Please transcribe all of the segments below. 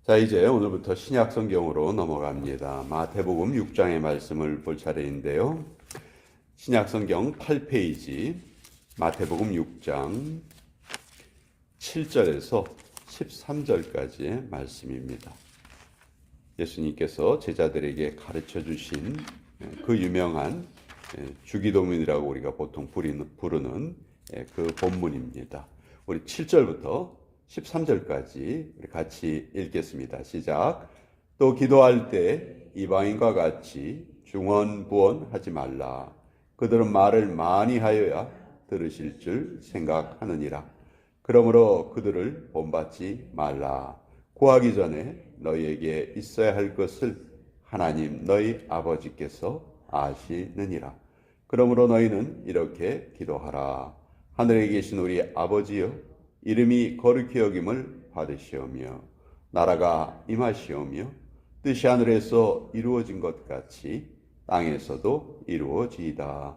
자, 이제 오늘부터 신약 성경으로 넘어갑니다. 마태복음 6장의 말씀을 볼 차례인데요. 신약 성경 8페이지 마태복음 6장 7절에서 13절까지의 말씀입니다. 예수님께서 제자들에게 가르쳐 주신 그 유명한 주기도문이라고 우리가 보통 부르는 그 본문입니다. 우리 7절부터 13절까지 우리 같이 읽겠습니다. 시작. 또 기도할 때 이방인과 같이 중언부언하지 말라. 그들은 말을 많이 하여야 들으실 줄 생각하느니라. 그러므로 그들을 본받지 말라. 구하기 전에 너희에게 있어야 할 것을 하나님 너희 아버지께서 아시느니라. 그러므로 너희는 이렇게 기도하라. 하늘에 계신 우리 아버지여, 이름이 거룩히 여김을 받으시오며 나라가 임하시오며 뜻이 하늘에서 이루어진 것 같이 땅에서도 이루어지이다.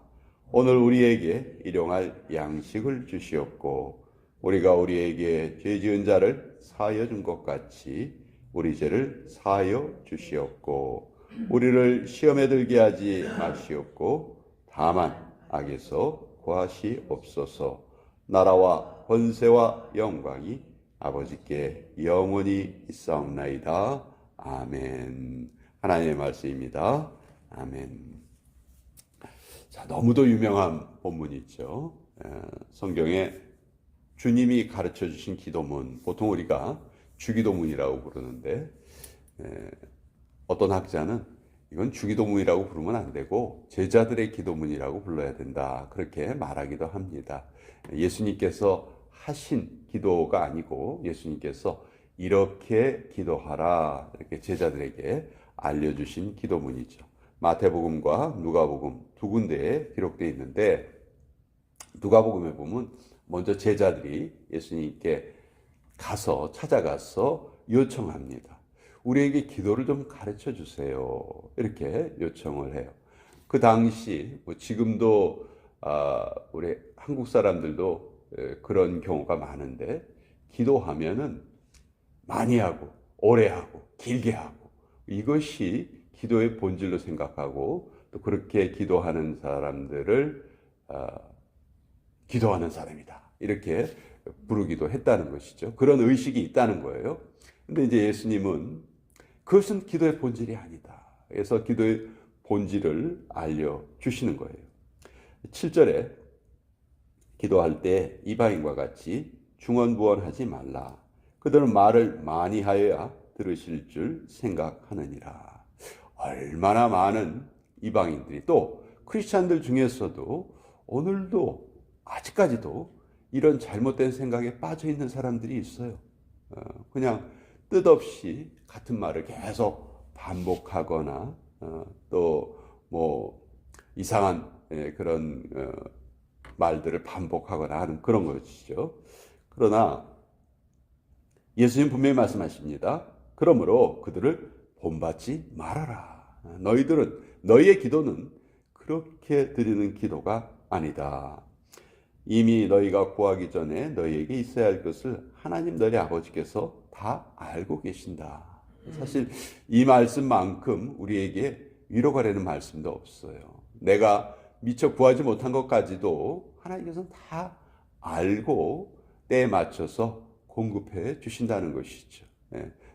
오늘 우리에게 일용할 양식을 주시옵고 우리가 우리에게 죄 지은 자를 사하여 준 것 같이 우리 죄를 사하여 주시옵고 우리를 시험에 들게 하지 마시옵고 다만 악에서 구하시옵소서. 나라와 권세와 영광이 아버지께 영원히 있사옵나이다. 아멘. 하나님의 말씀입니다. 아멘. 자, 너무도 유명한 본문이죠. 성경에 주님이 가르쳐 주신 기도문, 보통 우리가 주기도문이라고 부르는데 어떤 학자는 이건 주기도문이라고 부르면 안 되고 제자들의 기도문이라고 불러야 된다, 그렇게 말하기도 합니다. 예수님께서 하신 기도가 아니고 예수님께서 이렇게 기도하라, 이렇게 제자들에게 알려주신 기도문이죠. 마태복음과 누가복음 두 군데에 기록되어 있는데, 누가복음에 보면 먼저 제자들이 예수님께 찾아가서 요청합니다. 우리에게 기도를 좀 가르쳐 주세요, 이렇게 요청을 해요. 그 당시 지금도 우리 한국 사람들도 그런 경우가 많은데, 기도하면은 많이 하고 오래 하고 길게 하고 이것이 기도의 본질로 생각하고, 또 그렇게 기도하는 사람들을 기도하는 사람이다, 이렇게 부르기도 했다는 것이죠. 그런 의식이 있다는 거예요. 근데 이제 예수님은 그것은 기도의 본질이 아니다, 그래서 기도의 본질을 알려주시는 거예요. 7절에 기도할 때 이방인과 같이 중언부언하지 말라. 그들은 말을 많이 하여야 들으실 줄 생각하느니라. 얼마나 많은 이방인들이, 또 크리스찬들 중에서도 오늘도 아직까지도 이런 잘못된 생각에 빠져 있는 사람들이 있어요. 그냥 뜻없이 같은 말을 계속 반복하거나 또 뭐 이상한 그런 말들을 반복하거나 하는 그런 것이죠. 그러나 예수님 분명히 말씀하십니다. 그러므로 그들을 본받지 말아라. 너희의 기도는 그렇게 드리는 기도가 아니다. 이미 너희가 구하기 전에 너희에게 있어야 할 것을 하나님 너희 아버지께서 다 알고 계신다. 사실 이 말씀만큼 우리에게 위로가 되는 말씀도 없어요. 내가 미처 구하지 못한 것까지도 하나님께서는 다 알고 때에 맞춰서 공급해 주신다는 것이죠.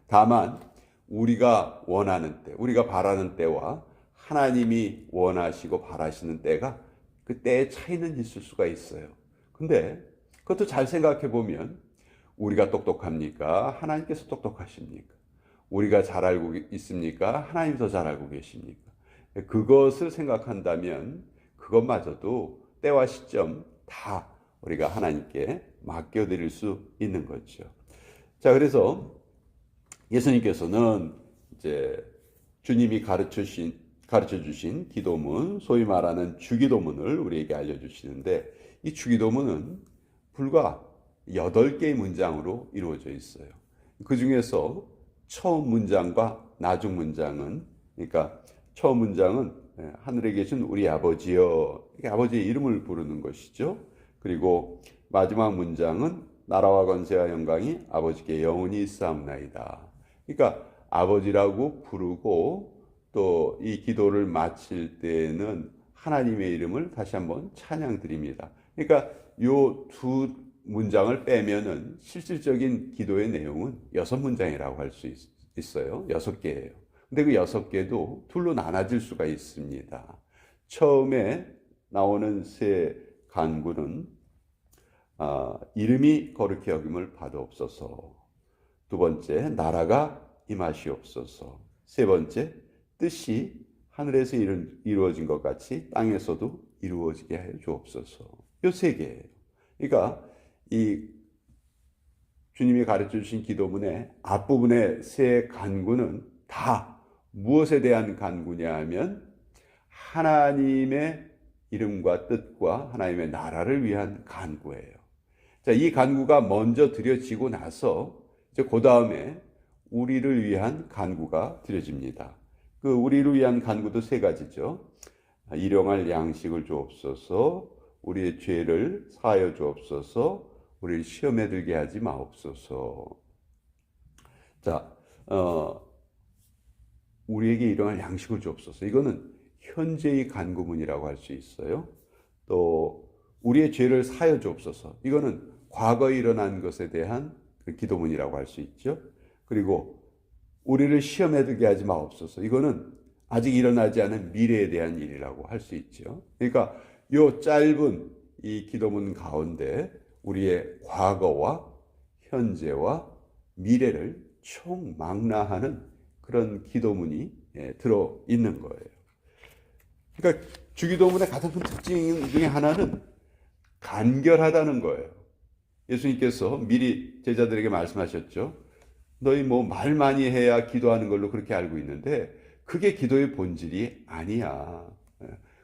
다만 우리가 원하는 때, 우리가 바라는 때와 하나님이 원하시고 바라시는 때가, 그 때의 차이는 있을 수가 있어요. 근데 그것도 잘 생각해 보면, 우리가 똑똑합니까? 하나님께서 똑똑하십니까? 우리가 잘 알고 있습니까? 하나님 더 잘 알고 계십니까? 그것을 생각한다면 그것마저도 때와 시점 다 우리가 하나님께 맡겨드릴 수 있는 거죠. 자, 그래서 예수님께서는 이제 주님이 가르쳐 주신 기도문, 소위 말하는 주기도문을 우리에게 알려주시는데, 이 주기도문은 불과 8개의 문장으로 이루어져 있어요. 그 중에서 처음 문장과 나중 문장은, 그러니까 처음 문장은 하늘에 계신 우리 아버지여, 아버지의 이름을 부르는 것이죠. 그리고 마지막 문장은 나라와 권세와 영광이 아버지께 영원히 있사옵나이다. 그러니까 아버지라고 부르고 또 이 기도를 마칠 때에는 하나님의 이름을 다시 한번 찬양 드립니다. 그러니까 요 두 문장을 빼면은 실질적인 기도의 내용은 6문장이라고 할 수 있어요. 6개예요. 근데 그 6개도 둘로 나눠질 수가 있습니다. 처음에 나오는 세 간구는 이름이 거룩히 여김을 받으옵소서. 두 번째, 나라가 임하시옵소서. 세 번째, 뜻이 하늘에서 이루어진 것 같이 땅에서도 이루어지게 하여 주옵소서. 이 세 개예요. 그러니까 이 주님이 가르쳐 주신 기도문의 앞부분의 세 간구는 다 무엇에 대한 간구냐 하면 하나님의 이름과 뜻과 하나님의 나라를 위한 간구예요. 자, 이 간구가 먼저 드려지고 나서 이제 그 다음에 우리를 위한 간구가 드려집니다. 그 우리를 위한 간구도 세 가지죠. 일용할 양식을 주옵소서, 우리의 죄를 사하여 주옵소서, 우리를 시험에 들게 하지 마옵소서. 자, 우리에게 일용할 양식을 주옵소서. 이거는 현재의 간구문이라고 할 수 있어요. 또 우리의 죄를 사하여 주옵소서. 이거는 과거에 일어난 것에 대한 그 기도문이라고 할 수 있죠. 그리고 우리를 시험에 들게 하지 마옵소서. 이거는 아직 일어나지 않은 미래에 대한 일이라고 할 수 있죠. 그러니까 이 짧은 이 기도문 가운데 우리의 과거와 현재와 미래를 총망라하는 그런 기도문이 들어 있는 거예요. 그러니까 주기도문의 가장 큰 특징 중에 하나는 간결하다는 거예요. 예수님께서 미리 제자들에게 말씀하셨죠. 너희 뭐 말 많이 해야 기도하는 걸로 그렇게 알고 있는데 그게 기도의 본질이 아니야.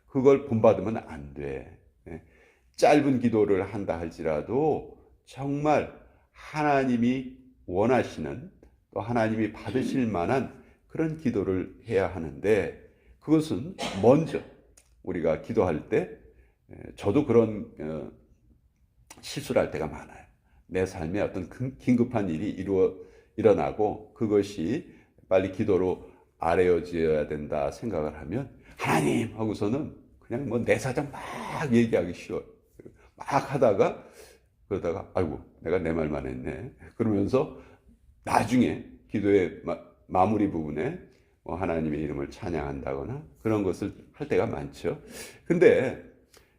그걸 본받으면 안 돼. 짧은 기도를 한다 할지라도 정말 하나님이 원하시는 또 하나님이 받으실 만한 그런 기도를 해야 하는데 그것은 먼저 우리가 기도할 때 저도 그런 실수를 할 때가 많아요. 내 삶에 어떤 긴급한 일이 일어나고 그것이 빨리 기도로 아뢰어져야 된다 생각을 하면 하나님 하고서는 그냥 뭐 내 사정 막 얘기하기 쉬워요. 막 하다가 그러다가 아이고 내가 내 말만 했네 그러면서 나중에 기도의 마무리 부분에 하나님의 이름을 찬양한다거나 그런 것을 할 때가 많죠. 근데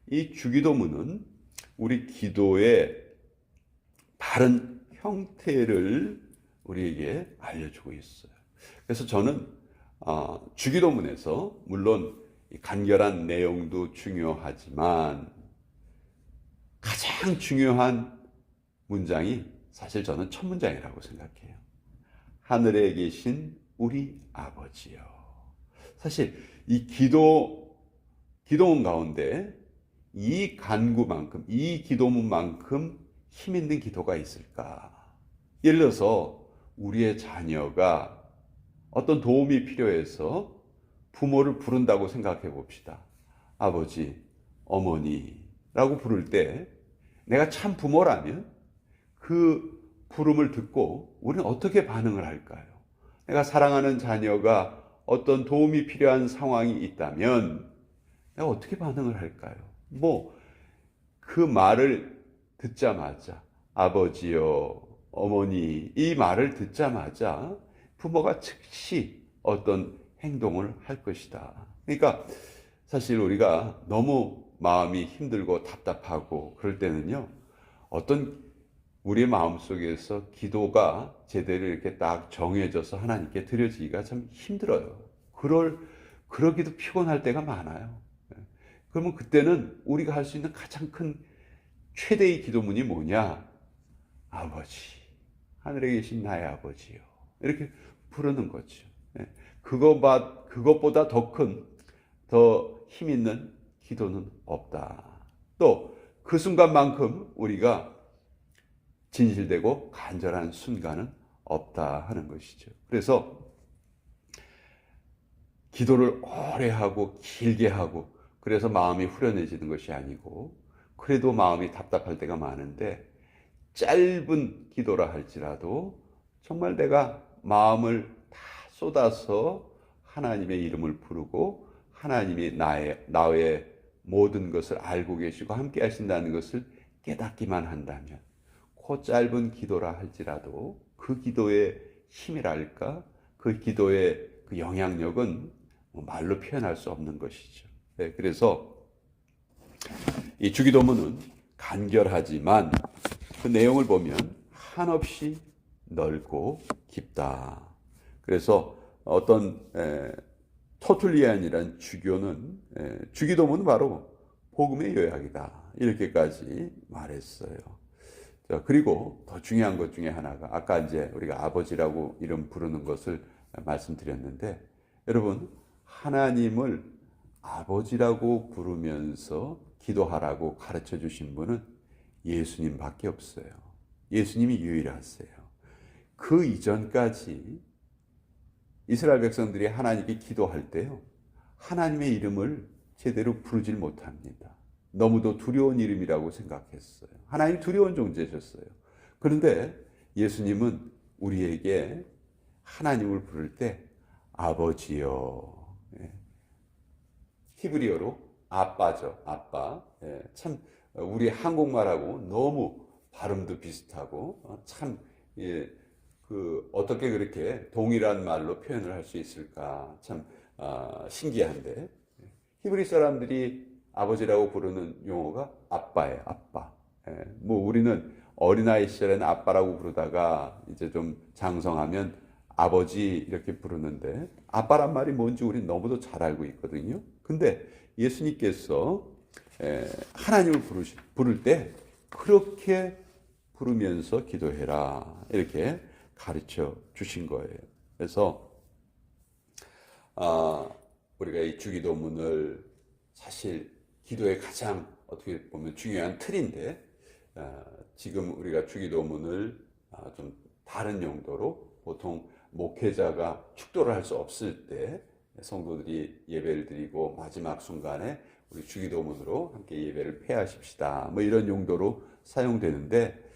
이 주기도문은 우리 기도의 바른 형태를 우리에게 알려주고 있어요. 그래서 저는 주기도문에서 물론 간결한 내용도 중요하지만 가장 중요한 문장이 사실 저는 첫 문장이라고 생각해요. 하늘에 계신 우리 아버지요. 사실 이 기도문 가운데 이 간구만큼, 이 기도문만큼 힘 있는 기도가 있을까? 예를 들어서 우리의 자녀가 어떤 도움이 필요해서 부모를 부른다고 생각해 봅시다. 아버지, 어머니라고 부를 때 내가 참 부모라면 그 부름을 듣고 우리는 어떻게 반응을 할까요? 내가 사랑하는 자녀가 어떤 도움이 필요한 상황이 있다면 내가 어떻게 반응을 할까요? 그 말을 듣자마자 아버지요, 어머니 이 말을 듣자마자 부모가 즉시 어떤 행동을 할 것이다. 그러니까 사실 우리가 너무 마음이 힘들고 답답하고 그럴 때는요, 어떤 우리의 마음속에서 기도가 제대로 이렇게 딱 정해져서 하나님께 드려지기가 참 힘들어요. 그러기도 피곤할 때가 많아요. 그러면 그때는 우리가 할 수 있는 가장 큰 최대의 기도문이 뭐냐? 아버지, 하늘에 계신 나의 아버지요. 이렇게 부르는 거죠. 그것보다 더 힘 있는 기도는 없다. 또 그 순간만큼 우리가 진실되고 간절한 순간은 없다 하는 것이죠. 그래서 기도를 오래 하고 길게 하고 그래서 마음이 후련해지는 것이 아니고 그래도 마음이 답답할 때가 많은데 짧은 기도라 할지라도 정말 내가 마음을 다 쏟아서 하나님의 이름을 부르고 하나님이 나의 모든 것을 알고 계시고 함께 하신다는 것을 깨닫기만 한다면 그 짧은 기도라 할지라도 그 기도의 힘이랄까 그 기도의 그 영향력은 말로 표현할 수 없는 것이죠. 네, 그래서 이 주기도문은 간결하지만 그 내용을 보면 한없이 넓고 깊다. 그래서 어떤 터툴리안이란 주교는 주기도문은 바로 복음의 요약이다. 이렇게까지 말했어요. 자, 그리고 더 중요한 것 중에 하나가 아까 이제 우리가 아버지라고 이름 부르는 것을 말씀드렸는데 여러분 하나님을 아버지라고 부르면서 기도하라고 가르쳐 주신 분은 예수님밖에 없어요. 예수님이 유일하세요. 그 이전까지 이스라엘 백성들이 하나님께 기도할 때요, 하나님의 이름을 제대로 부르질 못합니다. 너무도 두려운 이름이라고 생각했어요. 하나님 두려운 존재셨어요. 그런데 예수님은 우리에게 하나님을 부를 때 아버지요. 히브리어로 아빠죠. 아빠. 참 우리 한국말하고 너무 발음도 비슷하고 참 어떻게 그렇게 동일한 말로 표현을 할 수 있을까 참 신기한데 히브리 사람들이 아버지라고 부르는 용어가 아빠예요. 아빠. 뭐 우리는 어린아이 시절에는 아빠라고 부르다가 이제 좀 장성하면 아버지 이렇게 부르는데 아빠란 말이 뭔지 우리는 너무도 잘 알고 있거든요. 근데 예수님께서 하나님을 부를 때 그렇게 부르면서 기도해라 이렇게 가르쳐 주신 거예요. 그래서 우리가 이 주기도문을 사실 기도의 가장 어떻게 보면 중요한 틀인데 지금 우리가 주기도문을 좀 다른 용도로 보통 목회자가 축도를 할 수 없을 때 성도들이 예배를 드리고 마지막 순간에 우리 주기도문으로 함께 예배를 폐하십시다 뭐 이런 용도로 사용되는데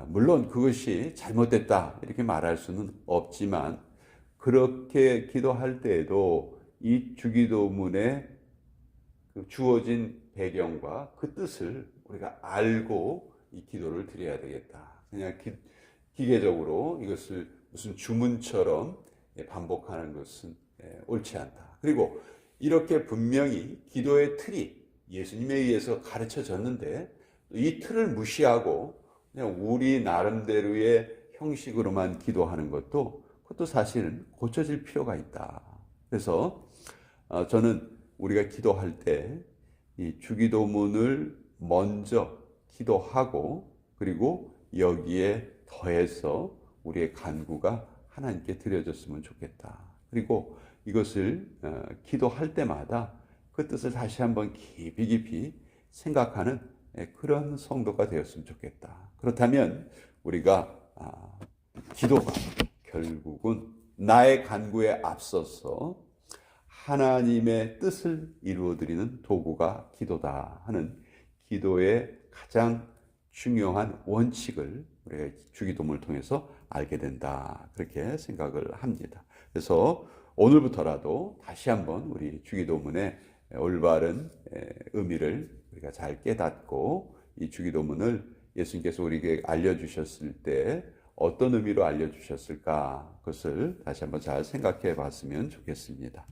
물론 그것이 잘못됐다 이렇게 말할 수는 없지만 그렇게 기도할 때에도 이 주기도문에 주어진 배경과 그 뜻을 우리가 알고 이 기도를 드려야 되겠다. 그냥 기계적으로 이것을 무슨 주문처럼 반복하는 것은 옳지 않다. 그리고 이렇게 분명히 기도의 틀이 예수님에 의해서 가르쳐졌는데 이 틀을 무시하고 그냥 우리 나름대로의 형식으로만 기도하는 그것도 사실은 고쳐질 필요가 있다. 그래서 저는 우리가 기도할 때 이 주기도문을 먼저 기도하고 그리고 여기에 더해서 우리의 간구가 하나님께 드려졌으면 좋겠다. 그리고 이것을 기도할 때마다 그 뜻을 다시 한번 깊이 생각하는 그런 성도가 되었으면 좋겠다. 그렇다면 우리가 기도가 결국은 나의 간구에 앞서서 하나님의 뜻을 이루어드리는 도구가 기도다 하는 기도의 가장 중요한 원칙을 우리가 주기도문을 통해서 알게 된다. 그렇게 생각을 합니다. 그래서 오늘부터라도 다시 한번 우리 주기도문의 올바른 의미를 우리가 잘 깨닫고 이 주기도문을 예수님께서 우리에게 알려주셨을 때 어떤 의미로 알려주셨을까 그것을 다시 한번 잘 생각해 봤으면 좋겠습니다.